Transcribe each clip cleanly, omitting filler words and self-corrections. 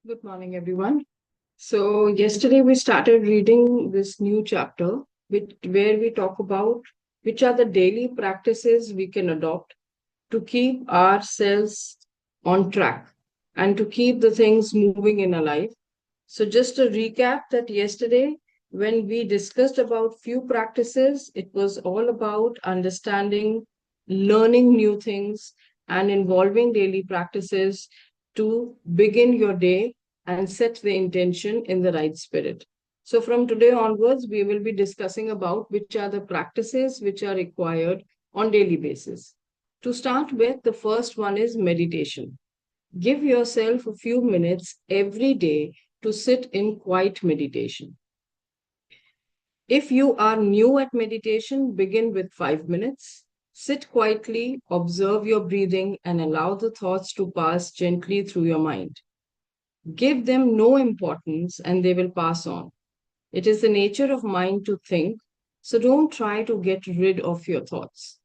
Good morning, everyone. So, yesterday we started reading this new chapter where we talk about which are the daily practices we can adopt to keep ourselves on track and to keep the things moving in our life. So, just a recap that yesterday, when we discussed about few practices, it was all about understanding, learning new things, and involving daily practices to begin your day and set the intention in the right spirit. So, from today onwards, we will be discussing about which are the practices which are required on daily basis. To start with, the first one is meditation. Give yourself a few minutes every day to sit in quiet meditation. If you are new at meditation, begin with 5 minutes. Sit quietly, observe your breathing, and allow the thoughts to pass gently through your mind. Give them no importance and they will pass on. It is the nature of mind to think, so don't try to get rid of your thoughts.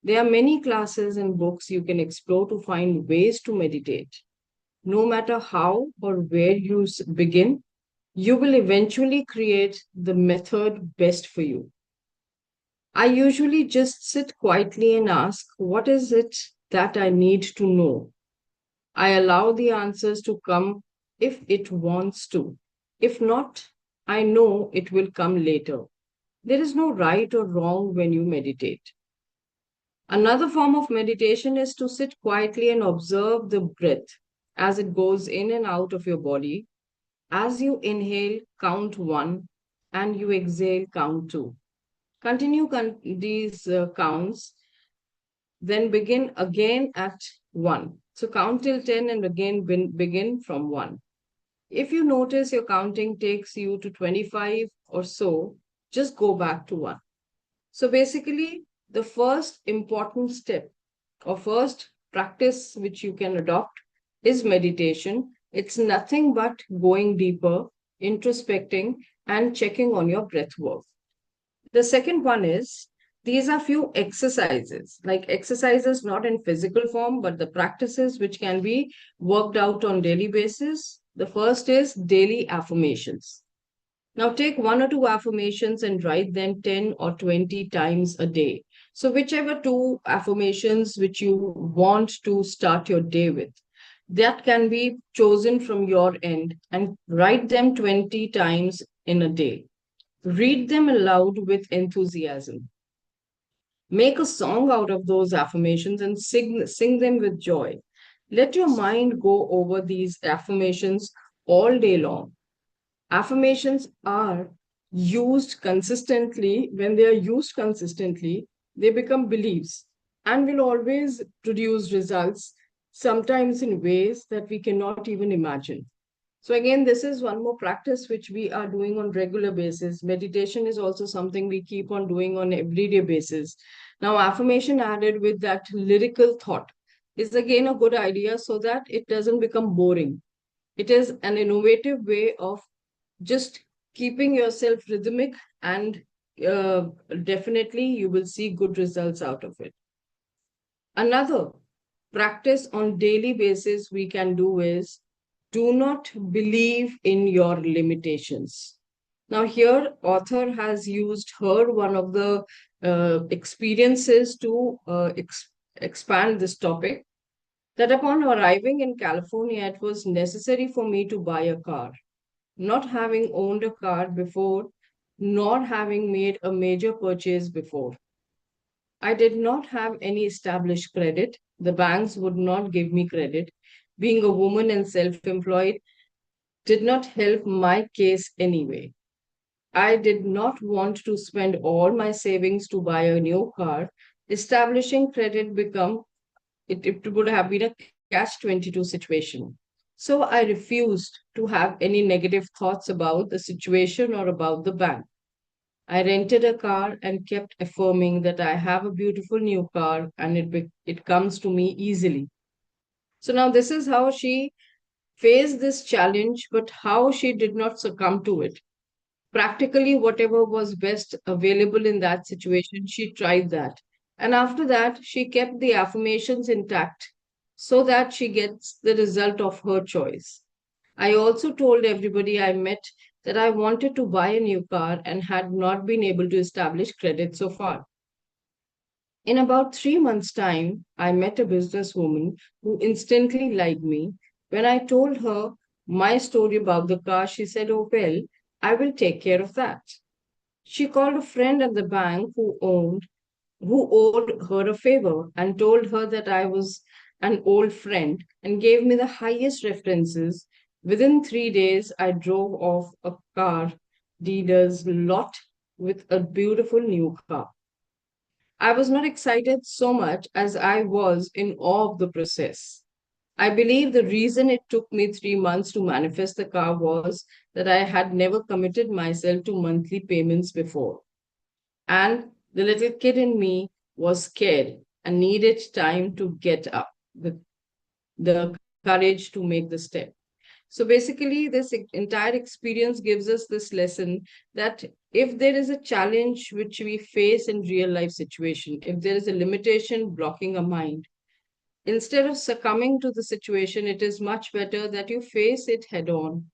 There are many classes and books you can explore to find ways to meditate. No matter how or where you begin, you will eventually create the method best for you. I usually just sit quietly and ask, what is it that I need to know? I allow the answers to come if it wants to. If not, I know it will come later. There is no right or wrong when you meditate. Another form of meditation is to sit quietly and observe the breath as it goes in and out of your body. As you inhale, count one, and you exhale, count two. Continue these counts, then begin again at one. So count till 10 and again begin from one. If you notice your counting takes you to 25 or so, just go back to one. So basically, the first important step or first practice which you can adopt is meditation. It's nothing but going deeper, introspecting, and checking on your breath work. The second one is these are few exercises, like exercises not in physical form, but the practices which can be worked out on daily basis. The first is daily affirmations. Now take one or two affirmations and write them 10 or 20 times a day. So whichever two affirmations which you want to start your day with, that can be chosen from your end and write them 20 times in a day. Read them aloud with enthusiasm. Make a song out of those affirmations and sing them with joy. Let your mind go over these affirmations all day long. Affirmations are used consistently. When they are used consistently, they become beliefs and will always produce results, sometimes in ways that we cannot even imagine. So again, this is one more practice which we are doing on regular basis. Meditation is also something we keep on doing on everyday basis. Now, affirmation added with that lyrical thought is again a good idea so that it doesn't become boring. It is an innovative way of just keeping yourself rhythmic and uh, definitely you will see good results out of it. Another practice on daily basis we can do is do not believe in your limitations. Now here author has used her one of the experiences to expand this topic, that upon arriving in California it was necessary for me to buy a car. Not having owned a car before, nor having made a major purchase before, I did not have any established credit. The banks would not give me credit. Being a woman and self employed did not help my case anyway. I did not want to spend all my savings to buy a new car. Establishing credit it would have been a catch 22 situation. So I refused to have any negative thoughts about the situation or about the bank. I rented a car and kept affirming that I have a beautiful new car and it comes to me easily. So now this is how she faced this challenge, but how she did not succumb to it. Practically, whatever was best available in that situation, she tried that. And after that, she kept the affirmations intact so that she gets the result of her choice. I also told everybody I met that I wanted to buy a new car and had not been able to establish credit so far. In about 3 months' time, I met a businesswoman who instantly liked me. When I told her my story about the car, she said, "Oh, well, I will take care of that." She called a friend at the bank who owed her a favor and told her that I was an old friend and gave me the highest references. Within 3 days, I drove off a car dealer's lot with a beautiful new car. I was not excited so much as I was in awe of the process. I believe the reason it took me 3 months to manifest the car was that I had never committed myself to monthly payments before. And the little kid in me was scared and needed time to get up, the courage to make the step. So basically, this entire experience gives us this lesson that if there is a challenge which we face in real life situation, if there is a limitation blocking a mind, instead of succumbing to the situation, it is much better that you face it head on,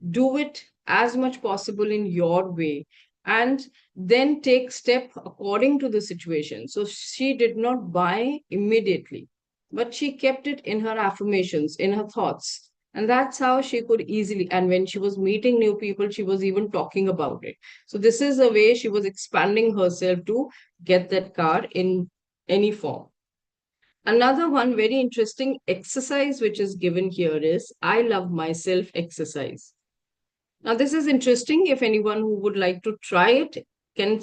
do it as much possible in your way, and then take step according to the situation. So she did not buy immediately, but she kept it in her affirmations, in her thoughts, and that's how she could easily, and when she was meeting new people, she was even talking about it. So this is a way she was expanding herself to get that car in any form. Another one very interesting exercise which is given here is I love myself exercise. Now, this is interesting. If anyone who would like to try it can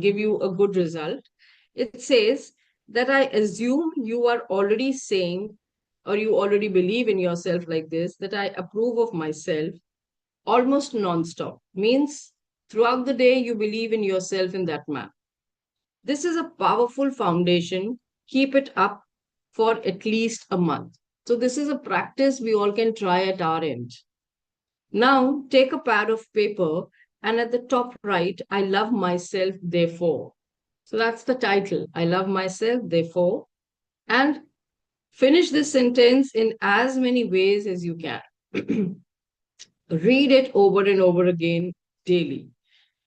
give you a good result. It says that I assume you are already saying, or you already believe in yourself like this, that I approve of myself almost non-stop. Means throughout the day, you believe in yourself in that manner. This is a powerful foundation. Keep it up for at least a month. So, this is a practice we all can try at our end. Now take a pad of paper and at the top write, I love myself, therefore. So that's the title. I love myself, therefore. And finish this sentence in as many ways as you can. Read it over and over again daily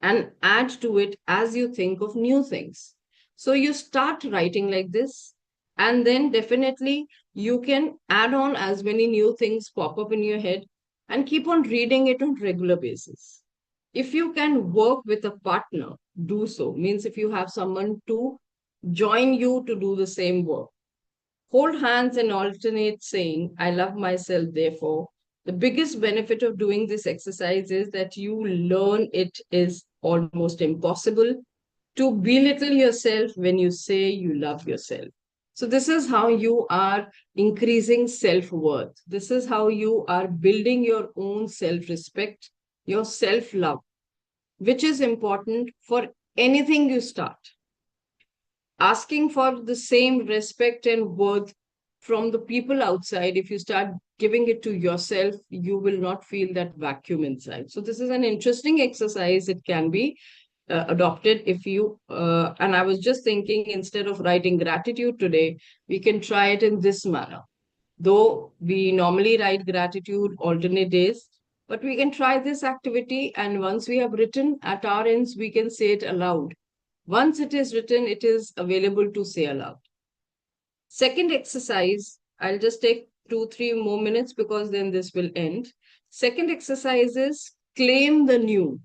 and add to it as you think of new things. So you start writing like this, and then definitely you can add on as many new things pop up in your head and keep on reading it on regular basis. If you can work with a partner, do so. Means if you have someone to join you to do the same work, hold hands and alternate saying, I love myself, therefore. The biggest benefit of doing this exercise is that you learn it is almost impossible to belittle yourself when you say you love yourself. So, this is how you are increasing self worth. This is how you are building your own self respect, your self love, which is important for anything you start. Asking for the same respect and worth from the people outside, if you start giving it to yourself, you will not feel that vacuum inside. So, this is an interesting exercise. It can be adopted if you, and I was just thinking instead of writing gratitude today, we can try it in this manner. Though we normally write gratitude alternate days, but we can try this activity, and once we have written at our ends, we can say it aloud. Once it is written, it is available to say aloud. Second exercise, I'll just take 2, 3 more minutes because then this will end. Second exercise is claim the new.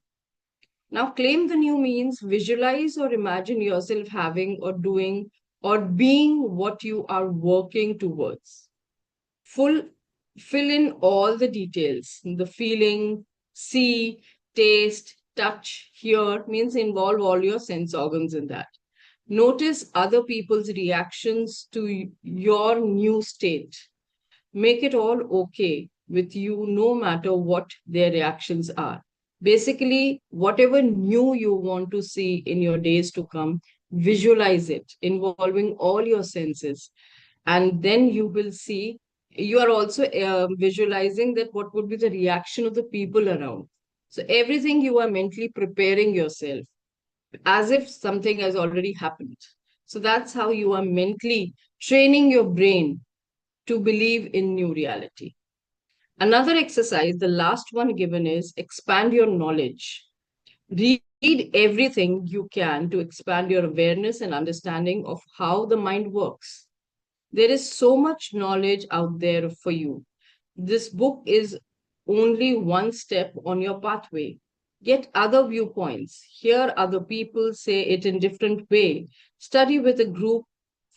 Now, claim the new means visualize or imagine yourself having or doing or being what you are working towards. Full Fill in all the details, the feeling, see, taste, touch, hear means involve all your sense organs in that. Notice other people's reactions to your new state. Make it all okay with you, no matter what their reactions are. Basically, whatever new you want to see in your days to come, visualize it, involving all your senses. And then you will see, you are also visualizing that what would be the reaction of the people around. So, everything you are mentally preparing yourself as if something has already happened. So, that's how you are mentally training your brain to believe in new reality. Another exercise, the last one given, is expand your knowledge. Read everything you can to expand your awareness and understanding of how the mind works. There is so much knowledge out there for you. This book is only one step on your pathway. Get other viewpoints. Hear other people say it in different way. Study with a group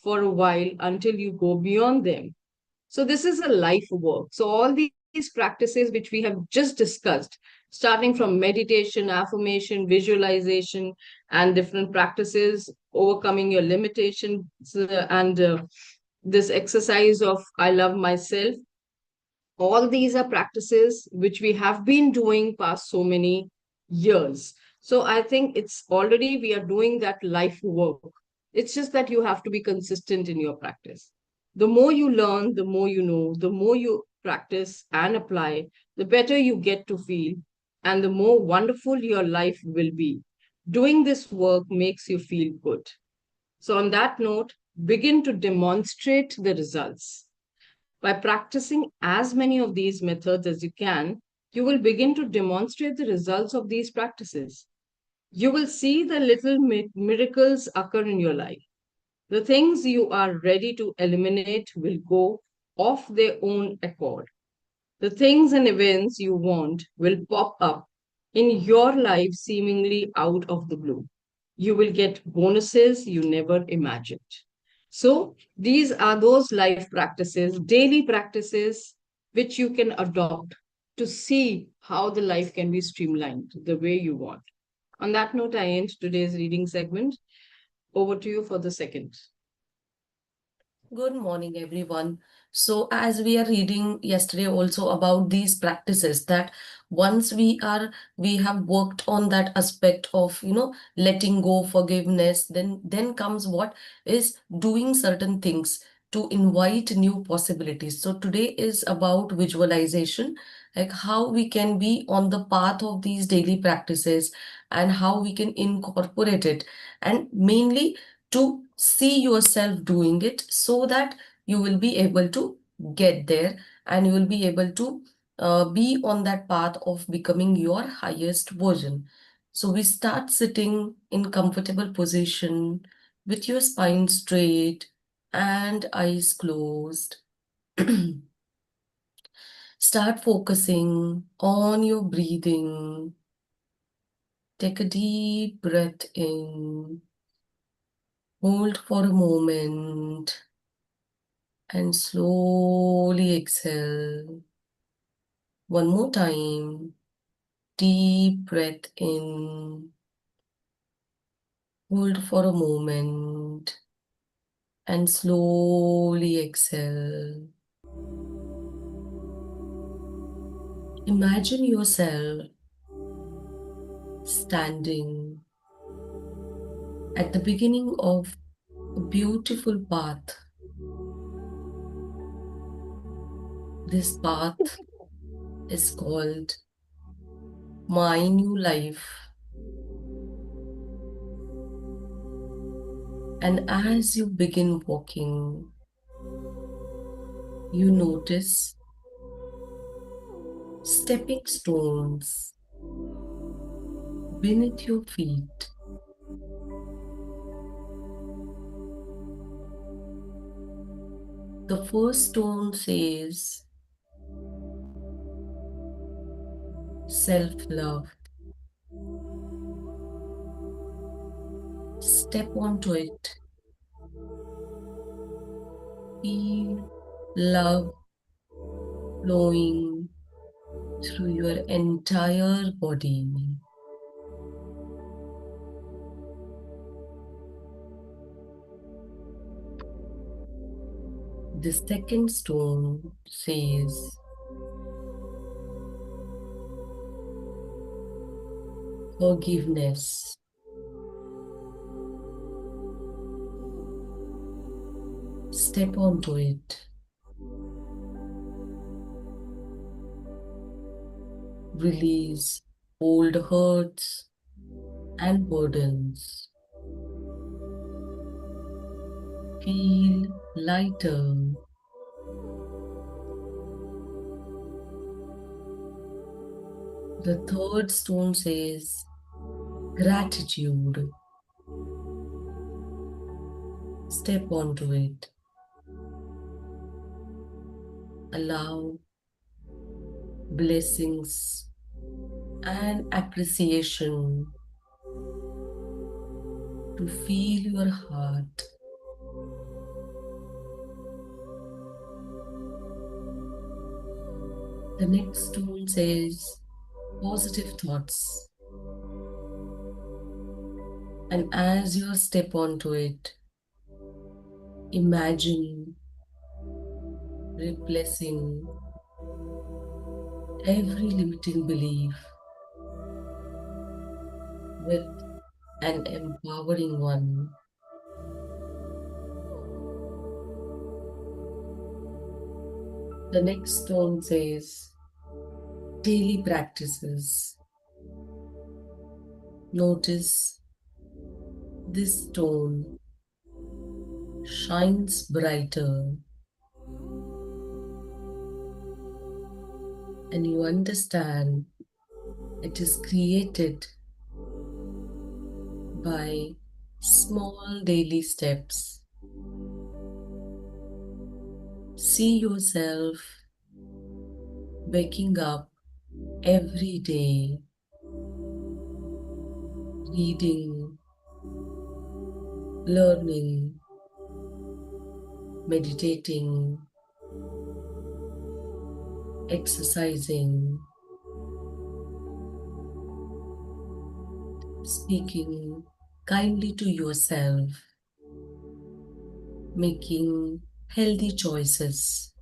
for a while until you go beyond them. So this is a life work. So all these practices which we have just discussed, starting from meditation, affirmation, visualization, and different practices, overcoming your limitations, and this exercise of I love myself, all these are practices which we have been doing past so many years. So I think it's already we are doing that life work. It's just that you have to be consistent in your practice. The more you learn, the more you know, the more you practice and apply, the better you get to feel, and the more wonderful your life will be. Doing this work makes you feel good. So on that note, begin to demonstrate the results. By practicing as many of these methods as you can, you will begin to demonstrate the results of these practices. You will see the little miracles occur in your life. The things you are ready to eliminate will go of their own accord. The things and events you want will pop up in your life seemingly out of the blue. You will get bonuses you never imagined. So, these are those life practices, daily practices, which you can adopt to see how the life can be streamlined the way you want. On that note, I end today's reading segment. Over to you for the second. Good morning, everyone. So, as we are reading yesterday also about these practices, that once we have worked on that aspect of, letting go, forgiveness, then comes what is doing certain things to invite new possibilities. So today is about visualization, like how we can be on the path of these daily practices and how we can incorporate it, and mainly to see yourself doing it so that you will be able to get there and you will be able to be on that path of becoming your highest version. So we start sitting in comfortable position with your spine straight and eyes closed. Start focusing on your breathing. Take a deep breath in. Hold for a moment and slowly exhale. One more time. Deep breath in. Hold for a moment and slowly exhale. Imagine yourself standing at the beginning of a beautiful path. This path is called My New Life. And as you begin walking, you notice stepping stones beneath your feet. The first stone says self-love. Step onto it. Feel love flowing through your entire body. The second stone says forgiveness. Step onto it. Release old hurts and burdens. Feel lighter. The third stone says gratitude. Step onto it. Allow blessings and appreciation to fill your heart. The next stone says positive thoughts. And as you step onto it, imagine replacing every limiting belief with an empowering one. The next stone says daily practices. Notice this stone shines brighter, and you understand it is created by small daily steps. See yourself waking up every day, reading, learning, meditating, exercising, speaking kindly to yourself, making healthy choices,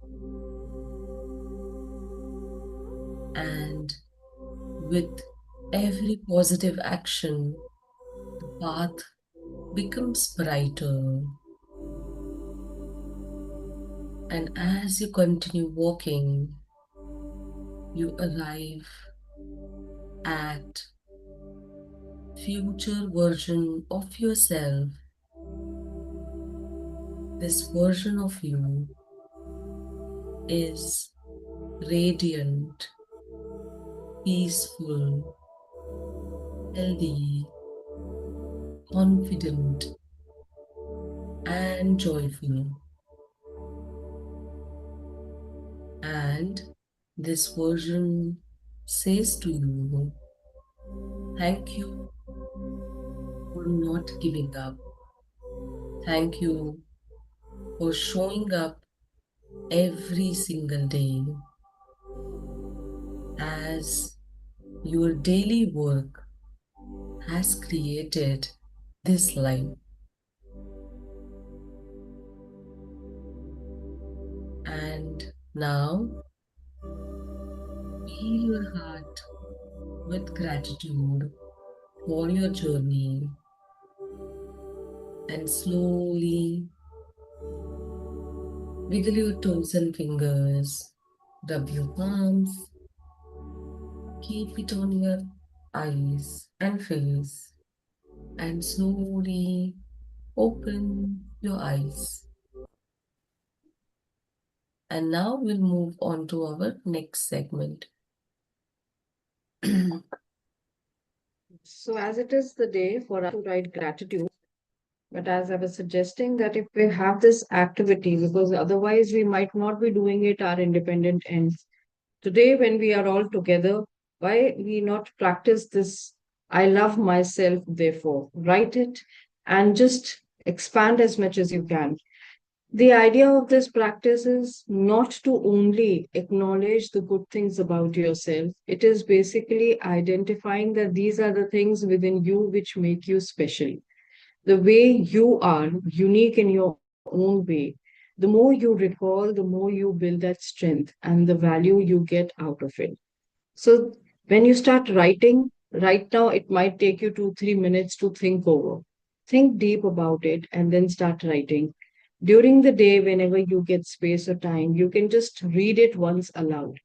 and with every positive action, the path becomes brighter. And as you continue walking, you arrive at future version of yourself. This version of you is radiant, peaceful, healthy, confident, and joyful. And this version says to you, thank you for not giving up. Thank you for showing up every single day as your daily work has created this life. And now fill your heart with gratitude for your journey and slowly wiggle your toes and fingers, rub your palms, keep it on your eyes and face, and slowly open your eyes. And now we'll move on to our next segment. So, as it is the day for us to write gratitude, but as I was suggesting that if we have this activity, because otherwise we might not be doing it our independent ends. Today, when we are all together, why we not practice this? I love myself, therefore, write it and just expand as much as you can. The idea of this practice is not to only acknowledge the good things about yourself. It is basically identifying that these are the things within you which make you special. The way you are unique in your own way. The more you recall, the more you build that strength and the value you get out of it. So when you start writing, right now it might take you 2, 3 minutes to think over. Think deep about it and then start writing. During the day, whenever you get space or time, you can just read it once aloud.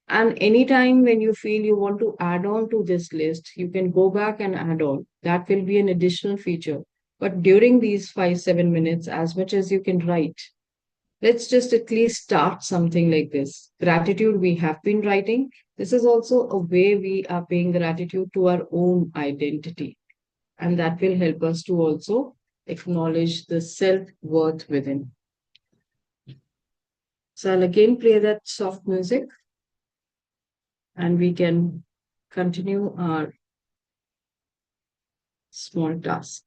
And anytime when you feel you want to add on to this list, you can go back and add on. That will be an additional feature. But during these 5, 7 minutes, as much as you can write, let's just at least start something like this. Gratitude we have been writing. This is also a way we are paying gratitude to our own identity, and that will help us to also acknowledge the self worth within. So I'll again play that soft music and we can continue our small task.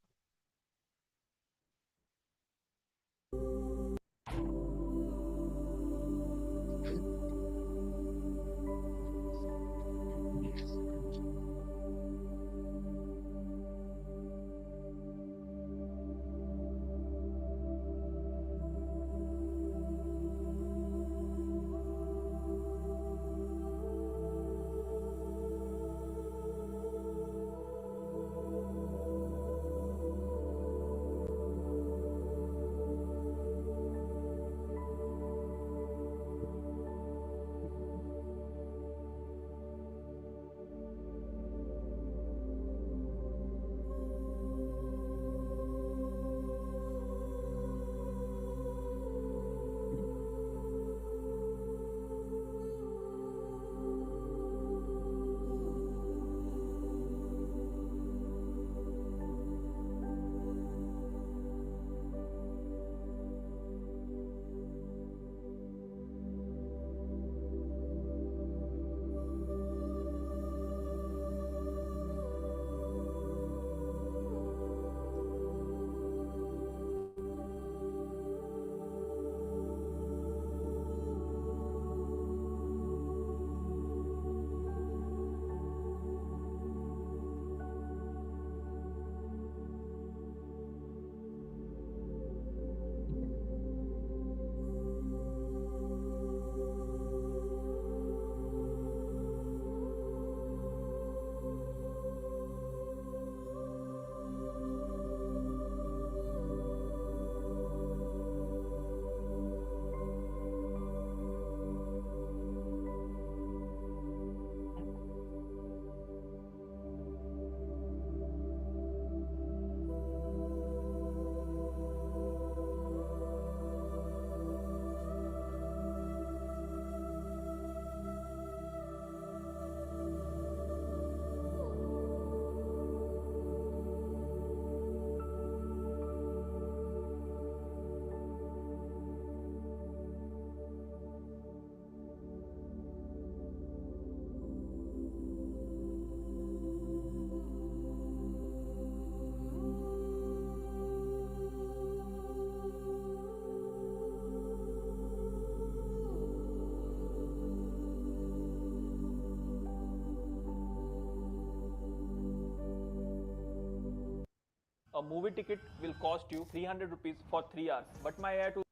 A movie ticket will cost you 300 rupees for 3 hours, but my AI tool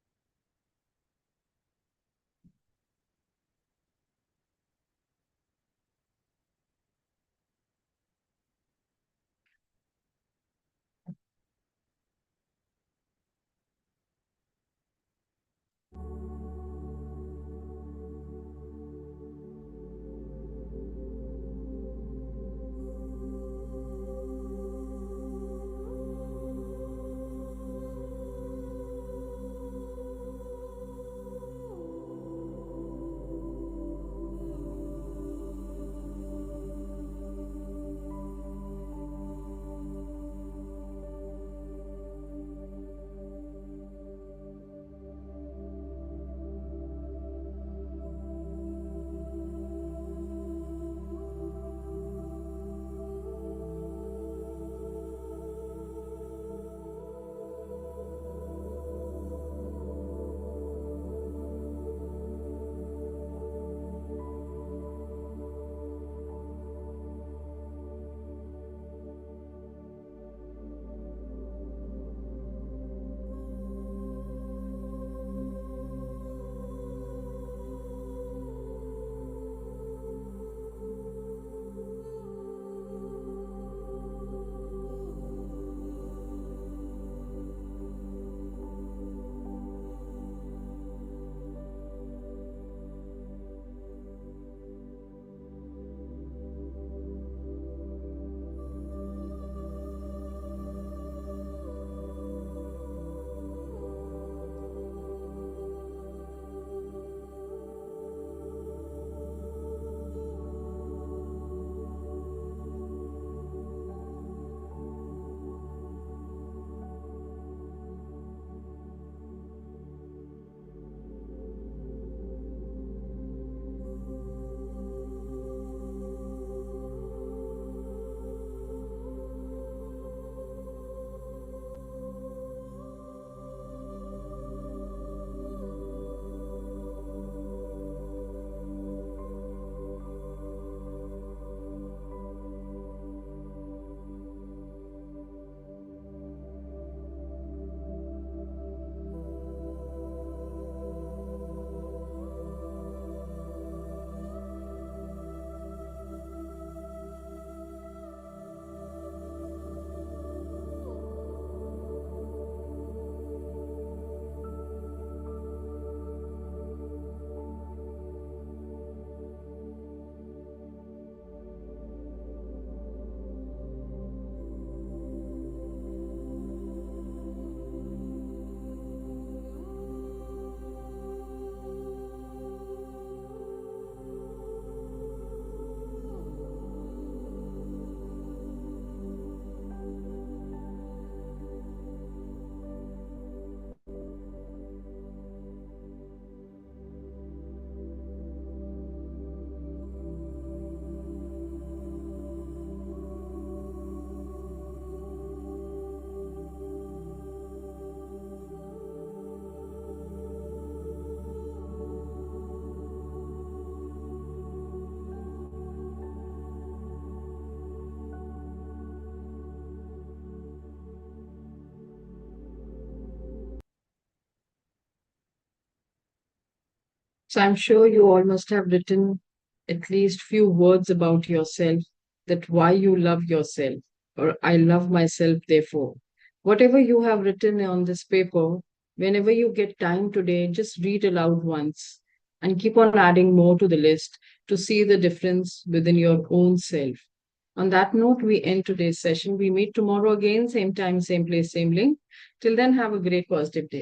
So I'm sure you all must have written at least few words about yourself, that why you love yourself, or I love myself, therefore. Whatever you have written on this paper, whenever you get time today, just read aloud once and keep on adding more to the list to see the difference within your own self. On that note, we end today's session. We meet tomorrow again, same time, same place, same link. Till then, have a great positive day.